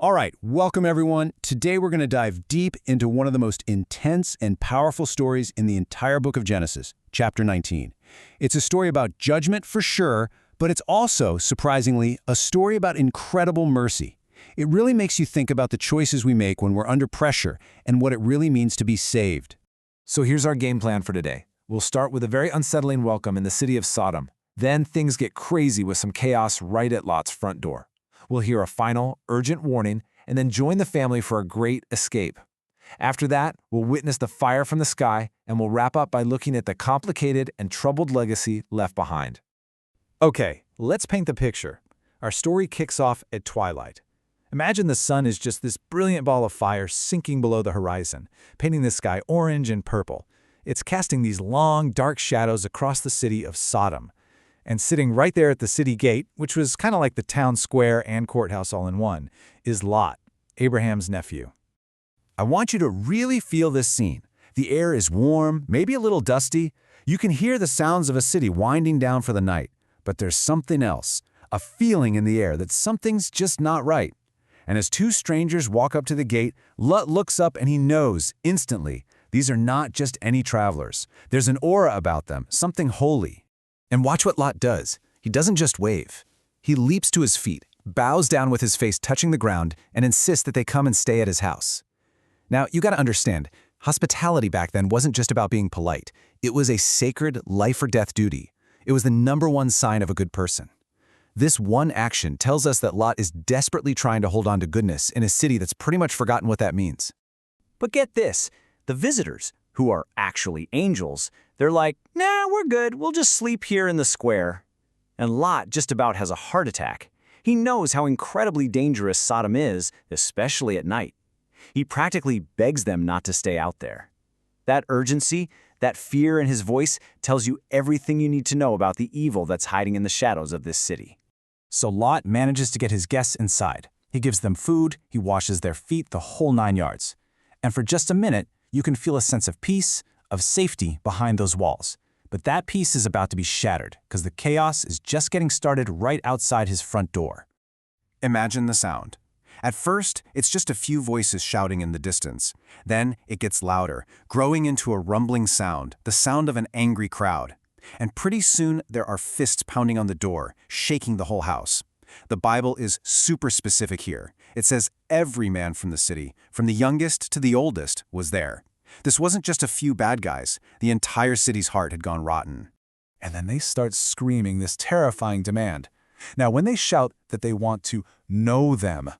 All right, welcome everyone. Today we're going to dive deep into one of the most intense and powerful stories in the entire book of Genesis, chapter 19. It's a story about judgment for sure, but it's also, surprisingly, a story about incredible mercy. It really makes you think about the choices we make when we're under pressure and what it really means to be saved. So here's our game plan for today. We'll start with a very unsettling welcome in the city of Sodom. Then things get crazy with some chaos right at Lot's front door. We'll hear a final, urgent warning, and then join the family for a great escape. After that, we'll witness the fire from the sky, and we'll wrap up by looking at the complicated and troubled legacy left behind. Okay, let's paint the picture. Our story kicks off at twilight. Imagine the sun is just this brilliant ball of fire sinking below the horizon, painting the sky orange and purple. It's casting these long, dark shadows across the city of Sodom. And sitting right there at the city gate, which was kind of like the town square and courthouse all in one, is Lot, Abraham's nephew. I want you to really feel this scene. The air is warm, maybe a little dusty. You can hear the sounds of a city winding down for the night. But there's something else, a feeling in the air that something's just not right. And as two strangers walk up to the gate, Lot looks up and he knows, instantly, these are not just any travelers. There's an aura about them, something holy. And watch what Lot does. He doesn't just wave. He leaps to his feet, bows down with his face touching the ground, and insists that they come and stay at his house. Now, you gotta understand, hospitality back then wasn't just about being polite. It was a sacred life-or-death duty. It was the #1 sign of a good person. This one action tells us that Lot is desperately trying to hold on to goodness in a city that's pretty much forgotten what that means. But get this, the visitors, who are actually angels, they're like, nah, we're good, we'll just sleep here in the square. And Lot just about has a heart attack. He knows how incredibly dangerous Sodom is, especially at night. He practically begs them not to stay out there. That urgency, that fear in his voice tells you everything you need to know about the evil that's hiding in the shadows of this city. So Lot manages to get his guests inside. He gives them food, he washes their feet, the whole 9 yards. And for just a minute, you can feel a sense of peace, of safety behind those walls. But that peace is about to be shattered because the chaos is just getting started right outside his front door. Imagine the sound. At first, it's just a few voices shouting in the distance. Then it gets louder, growing into a rumbling sound, the sound of an angry crowd. And pretty soon, there are fists pounding on the door, shaking the whole house. The Bible is super specific here. It says every man from the city, from the youngest to the oldest, was there. This wasn't just a few bad guys. The entire city's heart had gone rotten. And then they start screaming this terrifying demand. Now, when they shout that they want to know them,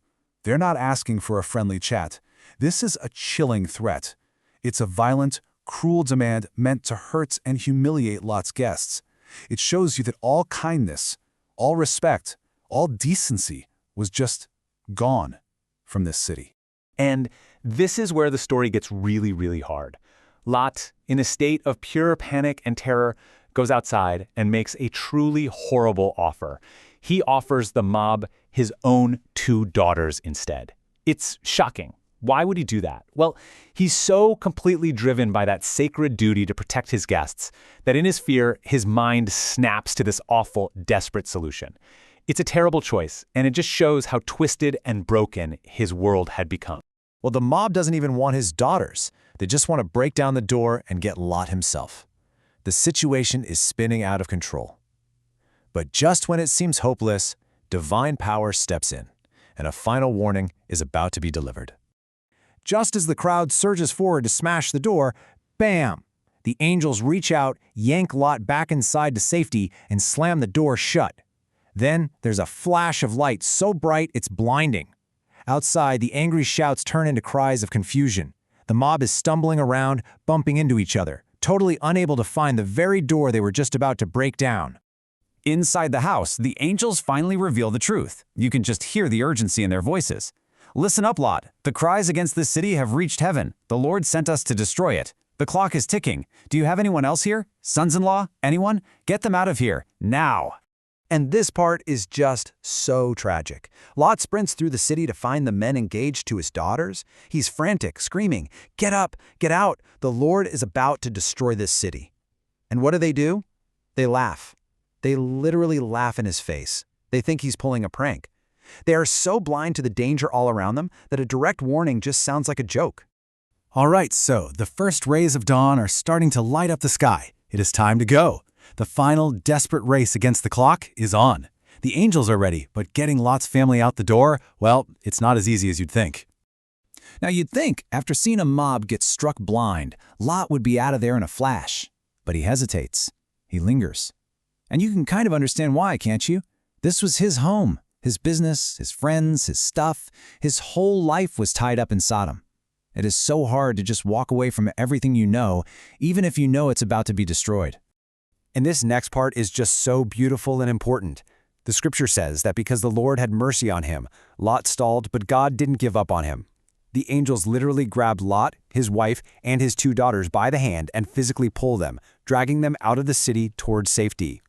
they're not asking for a friendly chat. This is a chilling threat. It's a violent, cruel demand meant to hurt and humiliate Lot's guests. It shows you that all kindness, all respect, all decency was just gone from this city. And this is where the story gets really, really hard. Lot, in a state of pure panic and terror, goes outside and makes a truly horrible offer. He offers the mob his own 2 daughters instead. It's shocking. Why would he do that? Well, he's so completely driven by that sacred duty to protect his guests that in his fear, his mind snaps to this awful, desperate solution. It's a terrible choice, and it just shows how twisted and broken his world had become. Well, the mob doesn't even want his daughters. They just want to break down the door and get Lot himself. The situation is spinning out of control. But just when it seems hopeless, divine power steps in, and a final warning is about to be delivered. Just as the crowd surges forward to smash the door, bam! The angels reach out, yank Lot back inside to safety, and slam the door shut. Then there's a flash of light so bright it's blinding. Outside, the angry shouts turn into cries of confusion. The mob is stumbling around, bumping into each other, totally unable to find the very door they were just about to break down. Inside the house, the angels finally reveal the truth. You can just hear the urgency in their voices. Listen up, Lot. The cries against this city have reached heaven. The Lord sent us to destroy it. The clock is ticking. Do you have anyone else here? Sons-in-law? Anyone? Get them out of here, now. And this part is just so tragic. Lot sprints through the city to find the men engaged to his daughters. He's frantic, screaming, "Get up, get out! The Lord is about to destroy this city." And what do? They laugh. They literally laugh in his face. They think he's pulling a prank. They are so blind to the danger all around them that a direct warning just sounds like a joke. All right, so the first rays of dawn are starting to light up the sky. It is time to go. The final desperate race against the clock is on. The angels are ready, but getting Lot's family out the door, well, it's not as easy as you'd think. Now you'd think, after seeing a mob get struck blind, Lot would be out of there in a flash. But he hesitates. He lingers. And you can kind of understand why, can't you? This was his home, his business, his friends, his stuff. His whole life was tied up in Sodom. It is so hard to just walk away from everything you know, even if you know it's about to be destroyed. And this next part is just so beautiful and important. The scripture says that because the Lord had mercy on him, Lot stalled, but God didn't give up on him. The angels literally grabbed Lot, his wife, and his 2 daughters by the hand and physically pull them, dragging them out of the city towards safety.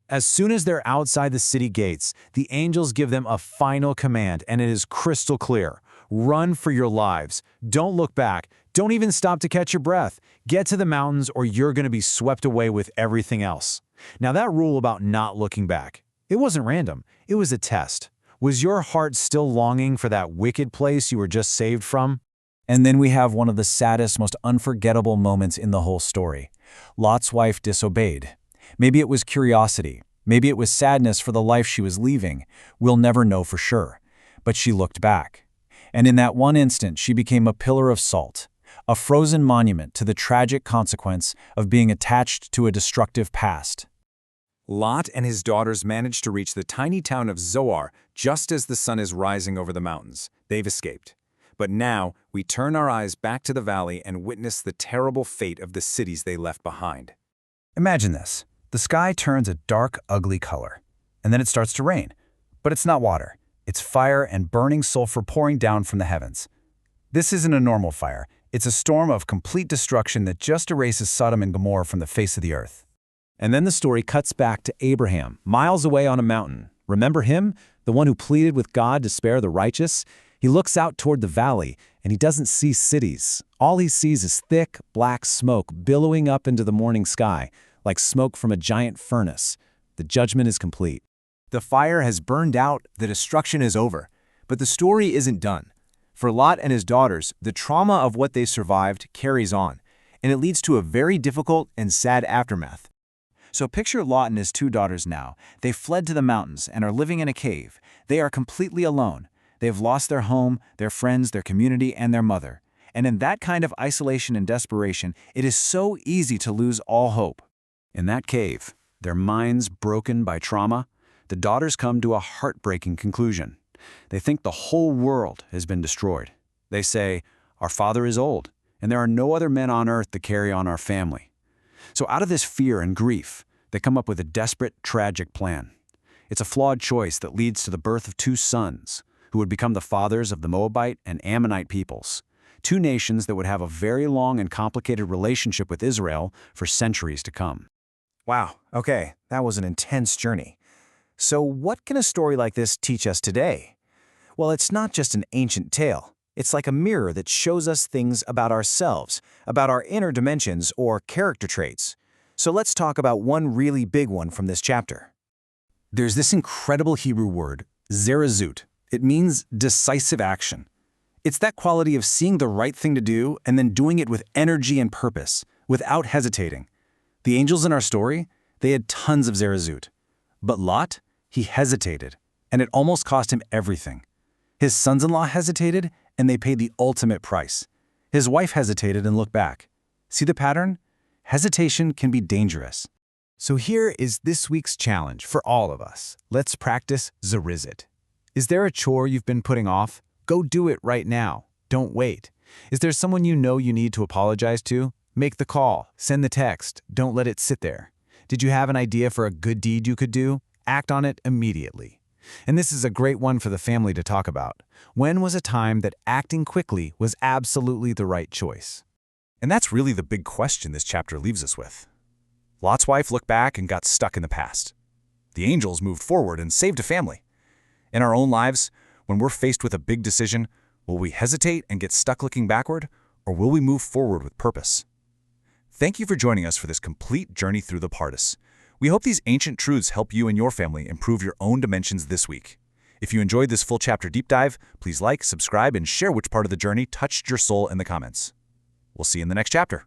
As soon as they're outside the city gates, the angels give them a final command, and it is crystal clear. Run for your lives. Don't look back. Don't even stop to catch your breath. Get to the mountains or you're going to be swept away with everything else. Now that rule about not looking back, it wasn't random. It was a test. Was your heart still longing for that wicked place you were just saved from? And then we have one of the saddest, most unforgettable moments in the whole story. Lot's wife disobeyed. Maybe it was curiosity. Maybe it was sadness for the life she was leaving. We'll never know for sure. But she looked back. And in that one instant, she became a pillar of salt, a frozen monument to the tragic consequence of being attached to a destructive past. Lot and his daughters managed to reach the tiny town of Zoar just as the sun is rising over the mountains. They've escaped. But now, we turn our eyes back to the valley and witness the terrible fate of the cities they left behind. Imagine this. The sky turns a dark, ugly color, and then it starts to rain. But it's not water. It's fire and burning sulfur pouring down from the heavens. This isn't a normal fire. It's a storm of complete destruction that just erases Sodom and Gomorrah from the face of the earth. And then the story cuts back to Abraham, miles away on a mountain. Remember him? The one who pleaded with God to spare the righteous? He looks out toward the valley, and he doesn't see cities. All he sees is thick, black smoke billowing up into the morning sky, like smoke from a giant furnace. The judgment is complete. The fire has burned out, the destruction is over. But the story isn't done. For Lot and his daughters, the trauma of what they survived carries on, and it leads to a very difficult and sad aftermath. So picture Lot and his 2 daughters now. They fled to the mountains and are living in a cave. They are completely alone. They've lost their home, their friends, their community, and their mother. And in that kind of isolation and desperation, it is so easy to lose all hope. In that cave, their minds broken by trauma, the daughters come to a heartbreaking conclusion. They think the whole world has been destroyed. They say, "Our father is old, and there are no other men on earth to carry on our family." So out of this fear and grief, they come up with a desperate, tragic plan. It's a flawed choice that leads to the birth of 2 sons, who would become the fathers of the Moabite and Ammonite peoples, 2 nations that would have a very long and complicated relationship with Israel for centuries to come. Wow, okay, that was an intense journey. So what can a story like this teach us today? Well, it's not just an ancient tale. It's like a mirror that shows us things about ourselves, about our inner dimensions or character traits. So let's talk about one really big one from this chapter. There's this incredible Hebrew word, zerazut. It means decisive action. It's that quality of seeing the right thing to do and then doing it with energy and purpose, without hesitating. The angels in our story, they had tons of zerazut. But Lot, he hesitated, and it almost cost him everything. His sons-in-law hesitated, and they paid the ultimate price. His wife hesitated and looked back. See the pattern? Hesitation can be dangerous. So here is this week's challenge for all of us. Let's practice zerizit. Is there a chore you've been putting off? Go do it right now. Don't wait. Is there someone you know you need to apologize to? Make the call. Send the text. Don't let it sit there. Did you have an idea for a good deed you could do? Act on it immediately. And this is a great one for the family to talk about. When was a time that acting quickly was absolutely the right choice? And that's really the big question this chapter leaves us with. Lot's wife looked back and got stuck in the past. The angels moved forward and saved a family. In our own lives, when we're faced with a big decision, will we hesitate and get stuck looking backward, or will we move forward with purpose? Thank you for joining us for this complete journey through the Pardes. We hope these ancient truths help you and your family improve your own dimensions this week. If you enjoyed this full chapter deep dive, please like, subscribe, and share which part of the journey touched your soul in the comments. We'll see you in the next chapter.